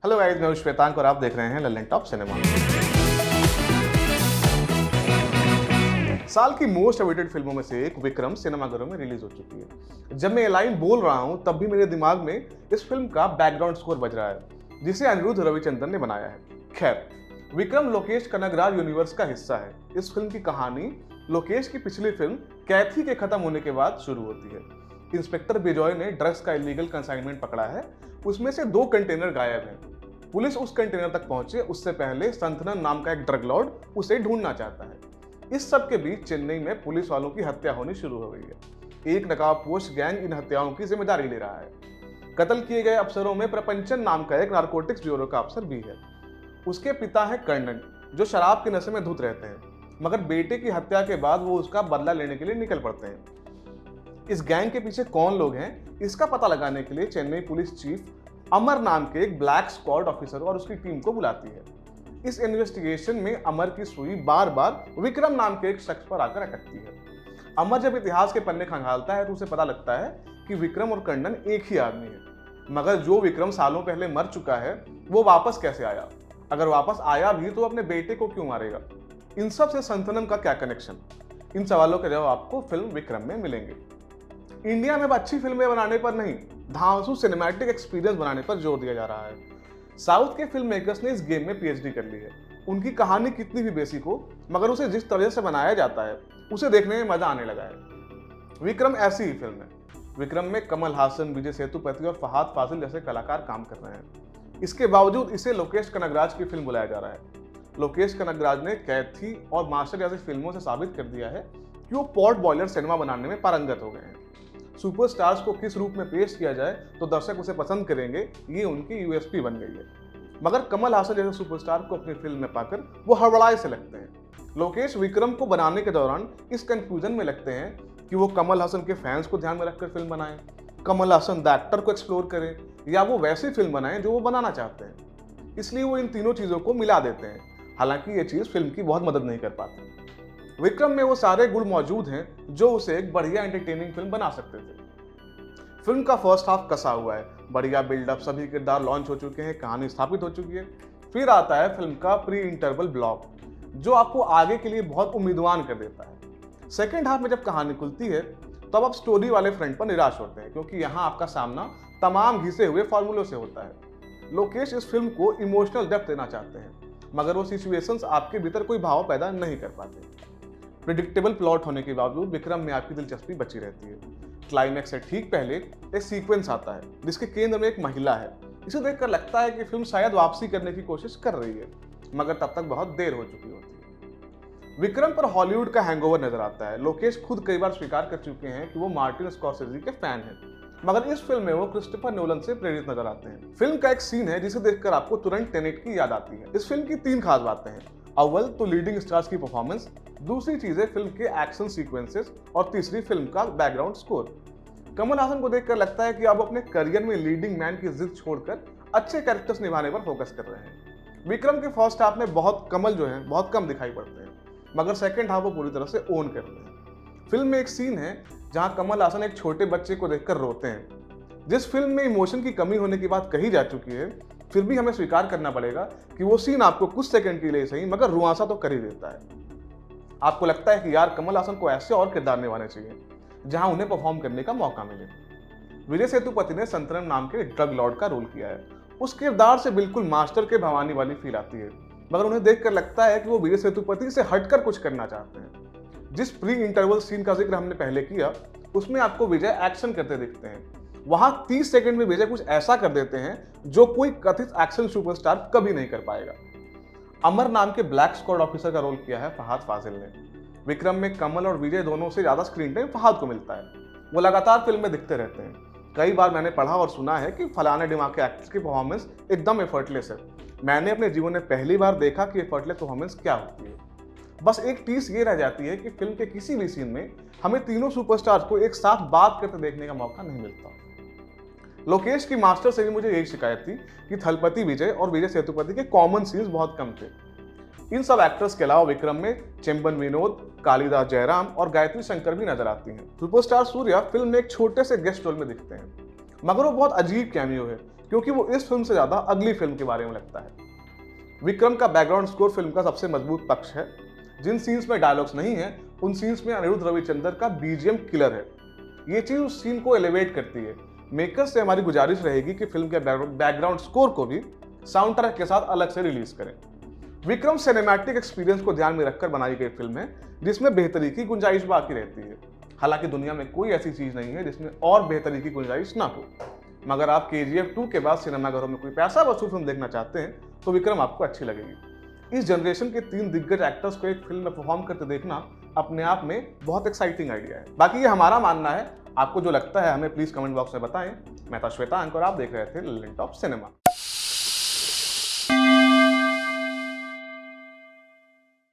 Hello guys, मैं हूं श्वेतांक और आप देख रहे हैं लल्लन टॉप सिनेमा। साल की मोस्ट अवेटेड फिल्मों में से एक विक्रम सिनेमाघरों में रिलीज हो चुकी है। जब मैं ये लाइन बोल रहा हूं तब भी मेरे दिमाग में इस फिल्म का बैकग्राउंड स्कोर बज रहा है, जिसे अनिरुद्ध रविचंद्रन ने बनाया है। खैर, विक्रम लोकेश कनगराज यूनिवर्स का हिस्सा है। इस फिल्म की कहानी लोकेश की पिछली फिल्म कैथी के खत्म होने के बाद शुरू होती है। इंस्पेक्टर बिजॉय ने ड्रग्स का इलीगल कंसाइनमेंट पकड़ा है, उसमें से 2 कंटेनर गायब हैं। पुलिस उस कंटेनर तक पहुंचे उससे पहले संतनन नाम का एक ड्रग लॉर्ड उसे ढूंढना चाहता है। इस सब के बीच चेन्नई में पुलिस वालों की हत्या होनी शुरू हो गई है। एक नकाबपोश गैंग इन हत्याओं की जिम्मेदारी ले रहा है। कत्ल किए गए अफसरों में प्रपंचन नाम का एक नारकोटिक्स ब्यूरो का अफसर भी है। उसके पिता है कर्णन, जो शराब के नशे में धुत रहते हैं, मगर बेटे की हत्या के बाद वो उसका बदला लेने के लिए निकल पड़ते हैं। इस गैंग के पीछे कौन लोग हैं, इसका पता लगाने के लिए चेन्नई पुलिस चीफ अमर नाम के एक ब्लैक स्क्वाड ऑफिसर और उसकी टीम को बुलाती है। इस इन्वेस्टिगेशन में अमर की सुई बार बार विक्रम नाम के एक शख्स पर आकर अटकती है। अमर जब इतिहास के पन्ने खंगालता है तो उसे पता लगता है कि विक्रम और कर्णन एक ही आदमी है, मगर जो विक्रम सालों पहले मर चुका है वो वापस कैसे आया? अगर वापस आया भी तो अपने बेटे को क्यों मारेगा? इन सब से संतनन का क्या कनेक्शन? इन सवालों के जवाब आपको फिल्म विक्रम में मिलेंगे। इंडिया में अब अच्छी फिल्में बनाने पर नहीं, धांसू सिनेमैटिक एक्सपीरियंस बनाने पर जोर दिया जा रहा है। साउथ के फिल्म मेकर्स ने इस गेम में पीएचडी कर ली है। उनकी कहानी कितनी भी बेसिक हो, मगर उसे जिस तरह से बनाया जाता है उसे देखने में मजा आने लगा है। विक्रम ऐसी ही फिल्म है। विक्रम में कमल हासन, विजय सेतुपति और फहाद फाजिल जैसे कलाकार काम कर रहे हैं। इसके बावजूद इसे लोकेश कनगराज की फिल्म बुलाया जा रहा है। लोकेश कनगराज ने कैथी और मास्टर जैसी फिल्मों से साबित कर दिया है कि वो पॉट बॉयलर सिनेमा बनाने में पारंगत हो गए हैं। सुपरस्टार्स को किस रूप में पेश किया जाए तो दर्शक उसे पसंद करेंगे, ये उनकी यूएसपी बन गई है। मगर कमल हासन जैसे सुपरस्टार को अपनी फिल्म में पाकर वो हड़बड़ाए से लगते हैं। लोकेश विक्रम को बनाने के दौरान इस कंफ्यूजन में लगते हैं कि वो कमल हासन के फैंस को ध्यान में रखकर फिल्म बनाएं, कमल हासन द एक्टर को एक्सप्लोर करें, या वो वैसी फिल्म बनाएं जो वो बनाना चाहते हैं। इसलिए वो इन तीनों चीज़ों को मिला देते हैं, हालांकि ये चीज़ फिल्म की बहुत मदद नहीं कर पाती। विक्रम में वो सारे गुण मौजूद हैं जो उसे एक बढ़िया एंटरटेनिंग फिल्म बना सकते थे। फिल्म का फर्स्ट हाफ कसा हुआ है, बढ़िया बिल्डअप, सभी किरदार लॉन्च हो चुके हैं, कहानी स्थापित हो चुकी है। फिर आता है फिल्म का प्री इंटरवल ब्लॉक, जो आपको आगे के लिए बहुत उम्मीदवान कर देता है। सेकेंड हाफ में जब कहानी खुलती है तब आप स्टोरी वाले फ्रंट पर निराश होते हैं, क्योंकि यहाँ आपका सामना तमाम घिसे हुए फॉर्मूलों से होता है। लोकेश इस फिल्म को इमोशनल डेप्थ देना चाहते हैं, मगर वो सिचुएशंस आपके भीतर कोई भाव पैदा नहीं कर पाते। प्रिडिक्टेबल प्लॉट होने के बावजूद विक्रम में आपकी दिलचस्पी बची रहती है। क्लाइमैक्स से ठीक पहले एक सीक्वेंस आता है जिसके केंद्र में एक महिला है। इसे देखकर लगता है कि फिल्म शायद वापसी करने की कोशिश कर रही है, मगर तब तक बहुत देर हो चुकी होती है। विक्रम पर हॉलीवुड का हैंगओवर नजर आता है। लोकेश खुद कई बार स्वीकार कर चुके हैं कि वो मार्टिन स्कॉर्सेज़ी के फैन हैं, मगर इस फिल्म में वो क्रिस्टोफर नोलन से प्रेरित नजर आते हैं। फिल्म का एक सीन है जिसे देखकर आपको तुरंत टेनेट की याद आती है। इस फिल्म की 3 खास बातें हैं। अव्वल तो लीडिंग स्टार्स की परफॉर्मेंस, दूसरी चीज है फिल्म के एक्शन सीक्वेंसेस, और तीसरी फिल्म का बैकग्राउंड स्कोर। कमल हासन को देखकर लगता है कि अब अपने करियर में लीडिंग मैन की जिद छोड़कर अच्छे कैरेक्टर्स निभाने पर फोकस कर रहे हैं। विक्रम के फर्स्ट हाफ में बहुत कम दिखाई पड़ते हैं, मगर सेकंड हाफ वो पूरी तरह से ओन करते हैं। फिल्म में एक सीन है जहां कमल हासन एक छोटे बच्चे को देखकर रोते हैं। जिस फिल्म में इमोशन की कमी होने की बात कही जा चुकी है, फिर भी हमें स्वीकार करना पड़ेगा कि वो सीन आपको कुछ सेकंड के लिए सही मगर रुआंसा तो कर ही देता है। आपको लगता है कि यार कमल हासन को ऐसे और किरदार निभाने चाहिए जहां उन्हें परफॉर्म करने का मौका मिले। विजय सेतुपति ने संतनम नाम के ड्रग लॉर्ड का रोल किया है। उस किरदार से बिल्कुल मास्टर के भवानी वाली फील आती है, मगर उन्हें देखकर लगता है कि वो विजय सेतुपति से हटकर कुछ करना चाहते हैं। जिस प्री इंटरवल सीन का जिक्र हमने पहले किया, उसमें आपको विजय एक्शन करते दिखते हैं। वहां 30 सेकंड में विजय कुछ ऐसा कर देते हैं जो कोई कथित एक्शन सुपरस्टार कभी नहीं कर पाएगा। अमर नाम के ब्लैक स्क्वाड ऑफिसर का रोल किया है फहाद फाजिल ने। विक्रम में कमल और विजय दोनों से ज्यादा स्क्रीन टाइम फहाद को मिलता है। वो लगातार फिल्म में दिखते रहते हैं। कई बार मैंने पढ़ा और सुना है कि फलाने दिमाग के एक्टर्स की परफॉर्मेंस एकदम एफर्टलेस है। मैंने अपने जीवन में पहली बार देखा कि एफर्टलेस परफॉर्मेंस क्या होती है। बस एक टीस ये रह जाती है कि फिल्म के किसी भी सीन में हमें तीनों सुपरस्टार्स को एक साथ बात करते देखने का मौका नहीं मिलता। लोकेश की मास्टर से भी मुझे यही शिकायत थी कि थलपति विजय और विजय सेतुपति के कॉमन सीन्स बहुत कम थे। इन सब एक्टर्स के अलावा विक्रम में चेम्बन विनोद, कालिदास जयराम और गायत्री शंकर भी नजर आती हैं। सुपरस्टार सूर्या फिल्म में एक छोटे से गेस्ट रोल में दिखते हैं, मगर वो बहुत अजीब कैमियो है क्योंकि वो इस फिल्म से ज़्यादा अगली फिल्म के बारे में लगता है। विक्रम का बैकग्राउंड स्कोर फिल्म का सबसे मजबूत पक्ष है। जिन सीन्स में डायलॉग्स नहीं है उन सीन्स में अनिरुद्ध रविचंद्र का बीजीएम किलर है। ये चीज उस सीन को एलिवेट करती है। मेकर्स से हमारी गुजारिश रहेगी कि फिल्म के बैकग्राउंड स्कोर को भी साउंड ट्रैक के साथ अलग से रिलीज करें। विक्रम सिनेमैटिक एक्सपीरियंस को ध्यान में रखकर बनाई गई फिल्म है जिसमें बेहतरी की गुंजाइश बाकी रहती है। हालांकि दुनिया में कोई ऐसी चीज नहीं है जिसमें और बेहतरी की गुंजाइश ना हो, मगर आप KGF 2 के बाद सिनेमाघरों में कोई पैसा वसूल फिल्म देखना चाहते हैं तो विक्रम आपको अच्छी लगेगी। इस जनरेशन के 3 दिग्गज एक्टर्स को एक फिल्म में परफॉर्म करते देखना अपने आप में बहुत एक्साइटिंग आइडिया है। बाकी ये हमारा मानना है, आपको जो लगता है हमें प्लीज कमेंट बॉक्स में बताएं। मैं था श्वेतांक और आप देख रहे थे लैलेंट ऑफ सिनेमा।